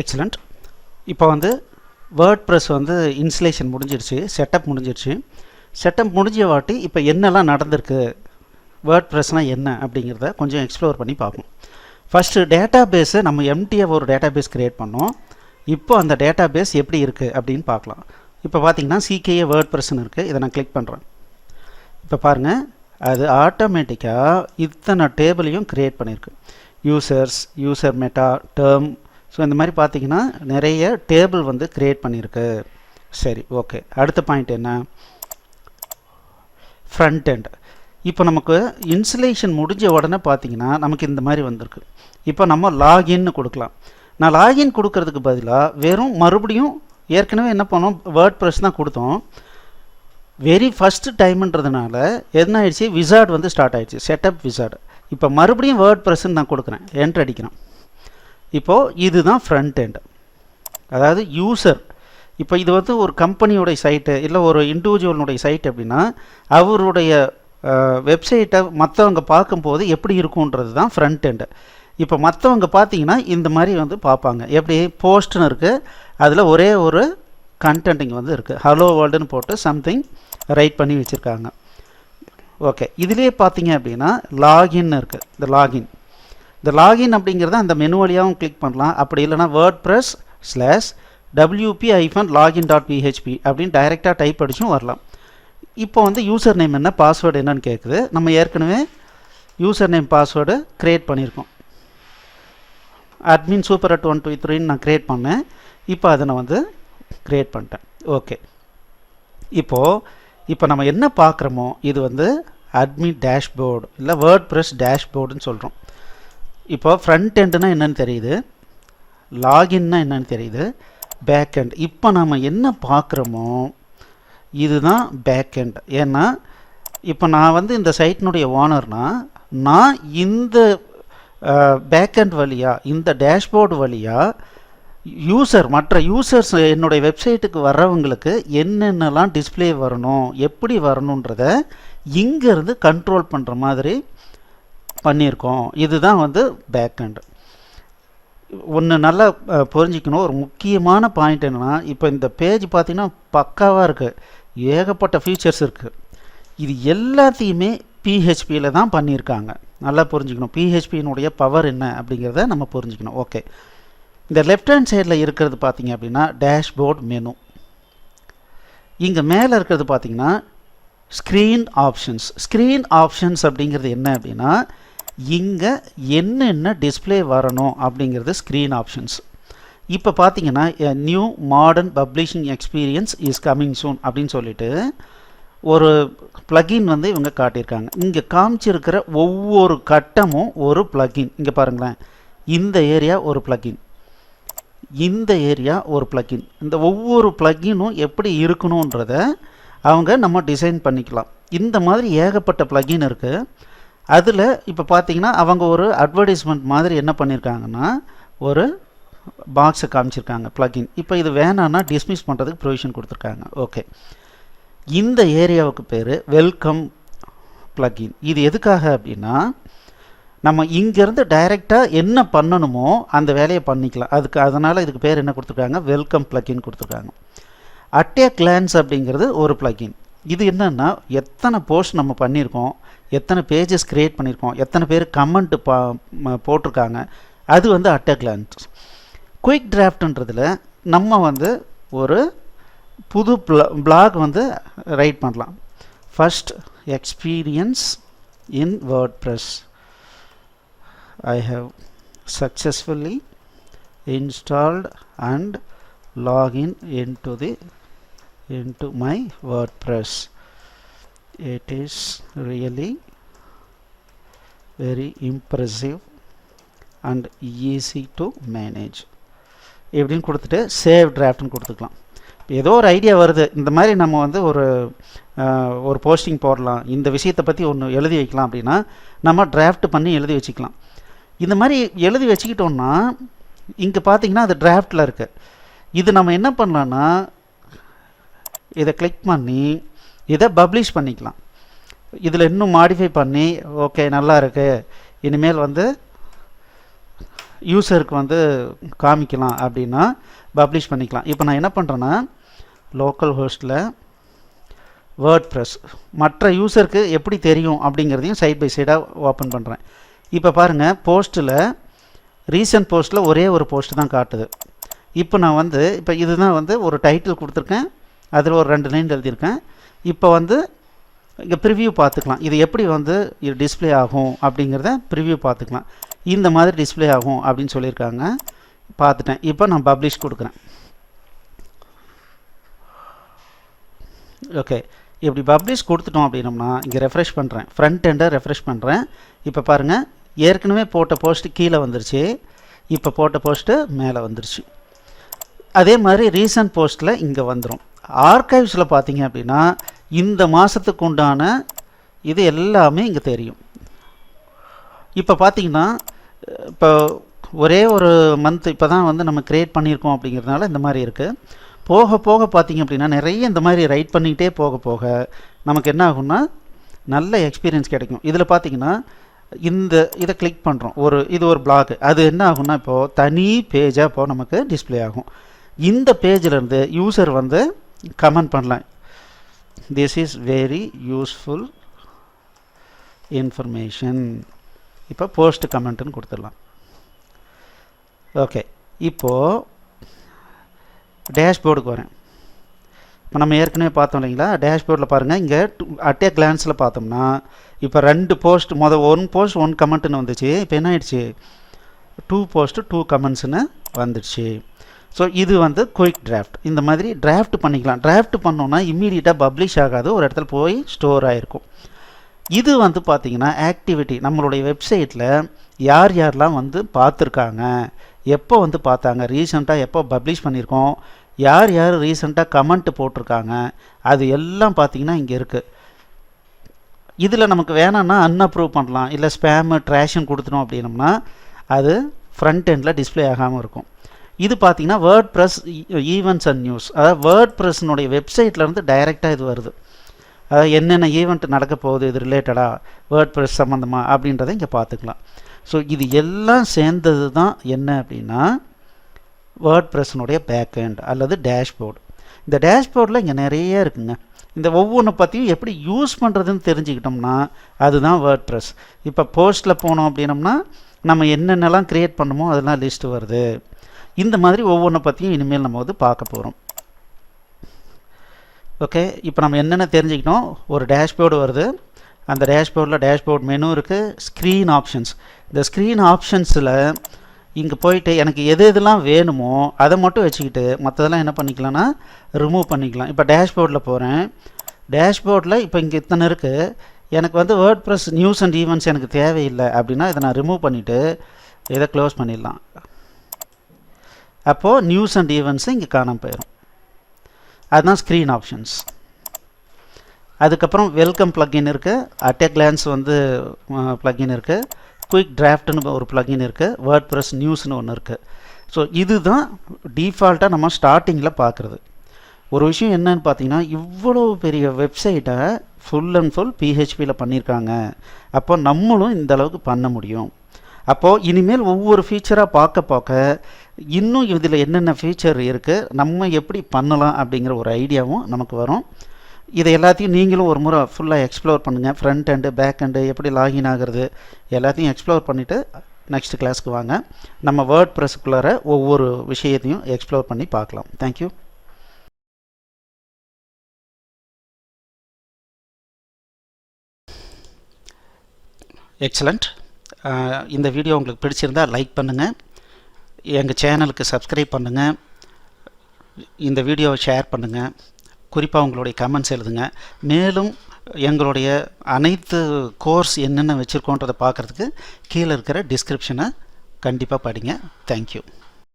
Excellent. இப்போ வந்து WordPress வந்து இன்ஸ்டலேஷன் முடிஞ்சிருச்சு, செட்டப் முடிஞ்சிருச்சு. செட்டப் முடிஞ்ச வாட்டி இப்போ என்னெல்லாம் நடந்திருக்கு, வேர்ட்ப்ரெஸ்னால் என்ன அப்படிங்கிறத கொஞ்சம் எக்ஸ்ப்ளோர் பண்ணி பார்ப்போம். ஃபஸ்ட்டு டேட்டா பேஸை நம்ம எம்டியாக ஒரு டேட்டா பேஸ் க்ரியேட் பண்ணோம். இப்போ அந்த டேட்டா பேஸ் எப்படி இருக்குது அப்படின்னு பார்க்கலாம். இப்போ பார்த்தீங்கன்னா சிகேஏ வேர்ட்ப்ரெஸ்ன்னு இருக்குது. இதை நான் கிளிக் பண்ணுறேன். இப்போ பாருங்கள், அது ஆட்டோமேட்டிக்காக இத்தனை டேபிளையும் க்ரியேட் பண்ணியிருக்கு. Users, user meta, term, so இந்த மாதிரி பார்த்தீங்கன்னா நிறைய டேபிள் வந்து க்ரியேட் பண்ணியிருக்கு. சரி, ஓகே. அடுத்த பாயிண்ட் என்ன, ஃப்ரண்ட் எண்ட். இப்போ நமக்கு இன்ஸ்டலேஷன் முடிஞ்ச உடனே பார்த்தீங்கன்னா நமக்கு இந்த மாதிரி வந்திருக்கு. இப்போ நம்ம லாகின்னு கொடுக்கலாம். நான் லாகின் கொடுக்கறதுக்கு பதிலாக வெறும் மறுபடியும் ஏற்கனவே என்ன பண்ணோம், வேர்ட்ப்ரெஸ் தான் கொடுத்தோம். வெரி ஃபஸ்ட்டு டைம்ன்றதுனால என்ன ஆயிடுச்சு, விசார்ட் வந்து ஸ்டார்ட் ஆகிடுச்சு, செட்டப் விசார்டு. இப்போ மறுபடியும் வேர்ட்ப்ரெஸ்ன்னு நான் கொடுக்குறேன், என்ட்ரு அடிக்கிறேன். இப்போது இதுதான் ஃப்ரண்ட் எண்ட், அதாவது யூசர். இப்போ இது வந்து ஒரு கம்பெனியோடைய சைட்டு இல்லை ஒரு இண்டிவிஜுவலுடைய சைட் அப்படின்னா அவருடைய வெப்சைட்டை மற்றவங்க பார்க்கும்போது எப்படி இருக்குன்றது தான் ஃப்ரண்ட் எண்டு. இப்போ மற்றவங்க பார்த்தீங்கன்னா இந்த மாதிரி வந்து பார்ப்பாங்க. எப்படி போஸ்ட்னு இருக்குது, அதில் ஒரே ஒரு கண்டென்ட் இங்கே வந்து இருக்குது, ஹலோ வேர்ல்டுன்னு போட்டு சம்திங் ரைட் பண்ணி வச்சுருக்காங்க. ஓகே, இதிலே பார்த்தீங்க அப்படின்னா லாகின்னு இருக்குது. இந்த லாகின் அப்படிங்கிறத அந்த மெனு வழியாகவும் கிளிக் பண்ணலாம். அப்படி இல்லைனா wordpress/wp-login.php அப்படின்னு டைரெக்டாக டைப் அடிச்சும் வரலாம். இப்போ வந்து யூசர் நேம் என்ன, பாஸ்வேர்டு என்னன்னு கேட்குது. நம்ம ஏற்கனவே யூசர் நேம் பாஸ்வேர்டு க்ரியேட் பண்ணியிருக்கோம். admin super@123 நான் க்ரியேட் பண்ணேன். இப்போ அதை நான் வந்து க்ரியேட் பண்ணிட்டேன். ஓகே, இப்போ நம்ம என்ன பார்க்குறோமோ இது வந்து அட்மின் டேஷ்போர்டு இல்லை வேர்ட்ப்ரெஸ் டேஷ்போர்டுன்னு சொல்கிறோம். இப்போ ஃப்ரண்ட் எண்டுனா என்னென்னு தெரியுது, லாகின்னா என்னென்னு தெரியுது, பேக்கெண்ட். இப்போ நம்ம என்ன பார்க்குறோமோ இதுதான் பேக்கெண்ட். ஏன்னா இப்போ நான் வந்து இந்த சைட்டினுடைய ஓனர்னால் நான் இந்த பேக்கெண்ட் வழியாக, இந்த டேஷ்போர்டு வழியாக மற்ற யூசர்ஸ் என்னுடைய வெப்சைட்டுக்கு வர்றவங்களுக்கு என்னென்னலாம் டிஸ்பிளே வரணும், எப்படி வரணுன்றத இங்கேருந்து கண்ட்ரோல் பண்ணுற மாதிரி பண்ணியிருக்கோம். இதுதான் வந்து பேக்கெண்ட். ஒன்று நல்லா புரிஞ்சிக்கணும், ஒரு முக்கியமான பாயிண்ட் என்னென்னா, இப்போ இந்த பேஜ் பார்த்திங்கன்னா பக்காவாக இருக்குது, ஏகப்பட்ட ஃபீச்சர்ஸ் இருக்குது. இது எல்லாத்தையுமே பிஹெச்பியில் தான் பண்ணியிருக்காங்க. நல்லா புரிஞ்சுக்கணும், பிஹெச்பியினுடைய பவர் என்ன அப்படிங்கிறத நம்ம புரிஞ்சுக்கணும். ஓகே, இந்த லெஃப்ட் ஹேண்ட் சைடில் இருக்கிறது பார்த்திங்க அப்படின்னா டேஷ்போர்ட் மெனு. இங்கே மேலே இருக்கிறது பார்த்திங்கன்னா ஸ்க்ரீன் ஆப்ஷன்ஸ் அப்படிங்கிறது என்ன அப்படின்னா இங்கே என்னென்ன டிஸ்பிளே வரணும் அப்படிங்கிறது ஸ்க்ரீன் ஆப்ஷன்ஸ். இப்போ பார்த்தீங்கன்னா new modern publishing experience is coming soon அப்படின்னு சொல்லிட்டு ஒரு ப்ளகின் வந்து இவங்க காட்டியிருக்காங்க. இங்கே காமிச்சிருக்கிற ஒவ்வொரு கட்டமும் ஒரு ப்ளகின். இங்கே பாருங்களேன், இந்த ஏரியா ஒரு ப்ளகின், இந்த ஏரியா ஒரு ப்ளகின். இந்த ஒவ்வொரு ப்ளகினும் எப்படி இருக்கணுன்றத அவங்க நம்ம டிசைன் பண்ணிக்கலாம். இந்த மாதிரி ஏகப்பட்ட ப்ளகின் இருக்குது. அதில் இப்போ பார்த்தீங்கன்னா அவங்க ஒரு அட்வர்டைஸ்மெண்ட் மாதிரி என்ன பண்ணியிருக்காங்கன்னா ஒரு பாக்ஸை காமிச்சிருக்காங்க ப்ளகின். இப்போ இது வேணான்னா டிஸ்மிஸ் பண்ணுறதுக்கு ப்ரொவிஷன் கொடுத்துருக்காங்க. ஓகே, இந்த ஏரியாவுக்கு பேர் வெல்கம் ப்ளகின். இது எதுக்காக அப்படின்னா நம்ம இங்கேருந்து டைரெக்டாக என்ன பண்ணணுமோ அந்த வேலையை பண்ணிக்கலாம். அதனால் இதுக்கு பேர் என்ன கொடுத்துருக்காங்க, வெல்கம் ப்ளகின் கொடுத்துருக்காங்க. அட் எ கிளான்ஸ் அப்படிங்கிறது ஒரு ப்ளகின். இது என்னென்னா எத்தனை போஸ்ட் நம்ம பண்ணியிருக்கோம், எத்தனை பேஜஸ் க்ரியேட் பண்ணியிருக்கோம், எத்தனை பேர் கமெண்ட்டு போட்டிருக்காங்க, அது வந்து அட் எ கிளான்ஸ். குயிக் டிராஃப்ட்ன்றதில் நம்ம வந்து ஒரு புது பிளாக் வந்து ரைட் பண்ணலாம். First experience in WordPress. I have successfully installed and login into my WordPress. It is really very impressive and easy to manage. எப்படின்னு கொடுத்துட்டு சேவ் டிராஃப்ட்னு கொடுத்துக்கலாம். ஏதோ ஒரு ஐடியா வருது, இந்த மாதிரி நம்ம வந்து ஒரு போஸ்டிங் போடலாம், இந்த விஷயத்தை பற்றி ஒன்று எழுதி வைக்கலாம் அப்படின்னா நம்ம டிராஃப்ட் பண்ணி எழுதி வச்சுக்கலாம். இந்த மாதிரி எழுதி வச்சுக்கிட்டோம்னா இங்கே பார்த்தீங்கன்னா அது டிராஃப்டில் இருக்குது. இது நம்ம என்ன பண்ணலான்னா இதை கிளிக் பண்ணி இதை பப்ளிஷ் பண்ணிக்கலாம். இதில் இன்னும் மாடிஃபை பண்ணி ஓகே நல்லா இருக்குது, இனிமேல் வந்து யூசருக்கு வந்து காமிக்கலாம் அப்படின்னா பப்ளிஷ் பண்ணிக்கலாம். இப்போ நான் என்ன பண்ணுறேன்னா லோக்கல் ஹோஸ்ட்டில் வேர்ட்ப்ரெஸ் மற்ற யூசருக்கு எப்படி தெரியும் அப்படிங்கிறதையும் சைட் பை சைடாக ஓப்பன் பண்ணுறேன். இப்போ பாருங்கள், போஸ்ட்டில் ரீசன்ட் போஸ்ட்டில் ஒரே ஒரு போஸ்ட் தான் காட்டுது. இப்போ நான் வந்து இப்போ இதுதான் வந்து ஒரு டைட்டில் கொடுத்துருக்கேன், அதில் ஒரு 2 லைன் எழுதியிருக்கேன். இப்போ வந்து இங்கே ப்ரிவ்யூ பார்த்துக்கலாம், இது எப்படி வந்து இது டிஸ்பிளே ஆகும் அப்படிங்கிறத ப்ரிவ்யூ பார்த்துக்கலாம். இந்த மாதிரி டிஸ்பிளே ஆகும் அப்படின்னு சொல்லியிருக்காங்க, பார்த்துட்டேன். இப்போ நான் பப்ளிஷ் கொடுக்குறேன். ஓகே, இப்படி பப்ளிஷ் கொடுத்துட்டோம் அப்படின்னோம்னா இங்கே ரெஃப்ரெஷ் பண்ணுறேன், ஃப்ரண்ட் எண்டை ரெஃப்ரெஷ் பண்ணுறேன். இப்போ பாருங்கள், ஏற்கனவே போட்ட போஸ்ட்டு கீழே வந்துருச்சு, இப்போ போட்ட போஸ்ட்டு மேலே வந்துருச்சு. அதே மாதிரி ரீசன்ட் போஸ்ட்டில் இங்கே வந்துடும். ஆர்கைவ்ஸில் பார்த்தீங்க அப்படின்னா இந்த மாதத்துக்கு உண்டான இது எல்லாமே இங்கே தெரியும். இப்போ பார்த்தீங்கன்னா இப்போ ஒரே ஒரு மந்த் இப்போ தான் வந்து நம்ம க்ரியேட் பண்ணியிருக்கோம் அப்படிங்கிறதுனால இந்த மாதிரி இருக்குது. போக போக பார்த்திங்க அப்படின்னா நிறைய இந்த மாதிரி ரைட் பண்ணிக்கிட்டே போக போக நமக்கு என்ன ஆகும்னா நல்ல எக்ஸ்பீரியன்ஸ் கிடைக்கும். இதில் பார்த்திங்கன்னா இதை கிளிக் பண்ணுறோம், இது ஒரு பிளாக், அது என்ன ஆகும்னா இப்போது தனி பேஜாக இப்போது நமக்கு டிஸ்பிளே ஆகும். இந்த பேஜிலேருந்து யூசர் வந்து கமெண்ட் பண்ணலாம், this is very useful information. இப்போ போஸ்ட் கமெண்ட்டுன்னு கொடுத்துடலாம். ஓகே, இப்போது டேஷ்போர்டுக்கு வரேன். இப்போ நம்ம ஏற்கனவே பார்த்தோம் இல்லைங்களா, டேஷ்போர்டில் பாருங்கள், இங்கே அட் ஏ கிளான்ஸில் பார்த்தோம்னா இப்போ 2 போஸ்ட், ஒன் போஸ்ட் 1 கமெண்ட்டுன்னு வந்துச்சு. இப்போ என்ன ஆயிடுச்சு, 2 போஸ்ட்டு 2 கமெண்ட்ஸ்னு வந்துடுச்சு. ஸோ இது வந்து குயிக் டிராஃப்ட். இந்த மாதிரி டிராஃப்ட் பண்ணிக்கலாம். டிராஃப்ட் பண்ணோன்னா இம்மீடியட்டாக பப்ளிஷ் ஆகாது, ஒரு இடத்துல போய் ஸ்டோர் ஆகிருக்கும். இது வந்து பார்த்திங்கன்னா ஆக்டிவிட்டி, நம்மளுடைய வெப்சைட்டில் யார் யாரெலாம் வந்து பார்த்துருக்காங்க, எப்போ வந்து பார்த்தாங்க, ரீசெண்டாக எப்போ பப்ளிஷ் பண்ணியிருக்கோம், யார் யார் ரீசெண்டாக கமெண்ட் போட்டிருக்காங்க, அது எல்லாம் பார்த்திங்கன்னா இங்கே இருக்குது. இதில் நமக்கு வேணான்னா அன்அப்ரூவ் பண்ணலாம், இல்லை ஸ்பேமு ட்ராஷன் கொடுத்துட்டோம் அப்படின்னோம்னா அது ஃப்ரண்ட் எண்டில் டிஸ்பிளே ஆகாமல் இருக்கும். இது பார்த்திங்கன்னா வேர்ட்ப்ரெஸ் ஈவெண்ட்ஸ் அண்ட் நியூஸ், அதாவது வேர்ட்ப்ரெஸ்னுடைய வெப்சைட்லேருந்து டைரெக்டாக இது வருது. அதாவது என்னென்ன ஈவெண்ட் நடக்க போகுது, இது ரிலேட்டடாக வேர்ட்ப்ரெஸ் சம்மந்தமாக அப்படின்றத இங்கே பார்த்துக்கலாம். ஸோ இது எல்லாம் சேர்ந்தது தான் என்ன அப்படின்னா வேர்ட்ப்ரெஸ்னுடைய பேக்கெண்ட் அல்லது டேஷ்போர்டு. இந்த டேஷ்போர்டில் இங்கே நிறைய இருக்குங்க. இந்த ஒவ்வொன்று பற்றியும் எப்படி யூஸ் பண்ணுறதுன்னு தெரிஞ்சுக்கிட்டோம்னா அதுதான் வேர்ட்ப்ரெஸ். இப்போ போஸ்ட்டில் போனோம் அப்படின்னோம்னா நம்ம என்னென்னலாம் க்ரியேட் பண்ணமோ அதெல்லாம் லிஸ்ட்டு வருது. இந்த மாதிரி ஒவ்வொன்றை பற்றியும் இனிமேல் நம்ம வந்து பார்க்க போகிறோம். ஓகே, இப்போ நம்ம என்னென்ன தெரிஞ்சுக்கிட்டோம், ஒரு டேஷ்போர்டு வருது, அந்த டேஷ்போர்டில் டேஷ்போர்ட் மெனு இருக்குது, ஸ்க்ரீன் ஆப்ஷன்ஸ். இந்த ஸ்க்ரீன் ஆப்ஷன்ஸில் இங்கே போயிட்டு எனக்கு எது எதெல்லாம் வேணுமோ அதை மட்டும் வச்சுக்கிட்டு மற்றதெல்லாம் என்ன பண்ணிக்கலாம்னா ரிமூவ் பண்ணிக்கலாம். இப்போ டேஷ்போர்டில் போகிறேன், டேஷ்போர்டில் இப்போ இங்கே இத்தனை இருக்குது, எனக்கு வந்து வேர்ட்ப்ரெஸ் நியூஸ் அண்ட் ஈவெண்ட்ஸ் எனக்கு தேவையில்லை அப்படின்னா இதை நான் ரிமூவ் பண்ணிவிட்டு இதை க்ளோஸ் பண்ணிடலாம். அப்போது நியூஸ் அண்ட் ஈவெண்ட்ஸு இங்கே காணாமல் போயிடும். அதுதான் ஸ்க்ரீன் ஆப்ஷன்ஸ். அதுக்கப்புறம் வெல்கம் ப்ளக்கின் இருக்குது, அட் ஏ கிளான்ஸ் வந்து ப்ளக்கின் இருக்குது, குயிக் டிராஃப்ட்னு ஒரு ப்ளக்கின் இருக்குது, வேர்ட்ப்ரெஸ் நியூஸ்னு ஒன்று இருக்குது. ஸோ இதுதான் டிஃபால்ட்டாக நம்ம ஸ்டார்டிங்கில் பார்க்குறது. ஒரு விஷயம் என்னன்னு பார்த்தீங்கன்னா இவ்வளோ பெரிய வெப்சைட்டை ஃபுல் அண்ட் ஃபுல் பிஹெச்பியில் பண்ணியிருக்காங்க. அப்போ நம்மளும் இந்த அளவுக்கு பண்ண முடியும். அப்போது இனிமேல் ஒவ்வொரு ஃபீச்சராக பார்க்க இன்னும் இதில் என்னென்ன ஃபீச்சர் இருக்குது, நம்ம எப்படி பண்ணலாம் அப்படிங்கிற ஒரு ஐடியாவும் நமக்கு வரும். இதை எல்லாத்தையும் நீங்களும் ஒரு முறை ஃபுல்லாக எக்ஸ்ப்ளோர் பண்ணுங்கள். ஃப்ரண்ட் எண்டு பேக் எண்டு எப்படி லாகின் ஆகிறது எல்லாத்தையும் எக்ஸ்ப்ளோர் பண்ணிவிட்டு நெக்ஸ்ட் கிளாஸ்க்கு வாங்க. நம்ம வேர்ட்ப்ரெஸ்க்குள்ளார ஒவ்வொரு விஷயத்தையும் எக்ஸ்ப்ளோர் பண்ணி பார்க்கலாம். தேங்க்யூ. எக்ஸலண்ட். இந்த வீடியோ உங்களுக்கு பிடிச்சிருந்தால் லைக் பண்ணுங்கள், எங்கள் சேனலுக்கு சப்ஸ்கிரைப் பண்ணுங்கள், இந்த வீடியோவை ஷேர் பண்ணுங்கள், குறிப்பாக உங்களுடைய கமெண்ட்ஸ் எழுதுங்க. மேலும் எங்களுடைய அனைத்து கோர்ஸ் என்னென்ன வச்சுருக்கோன்றதை பார்க்குறதுக்கு கீழே இருக்கிற டிஸ்கிரிப்ஷனை கண்டிப்பாக படிங்க. தேங்க்யூ.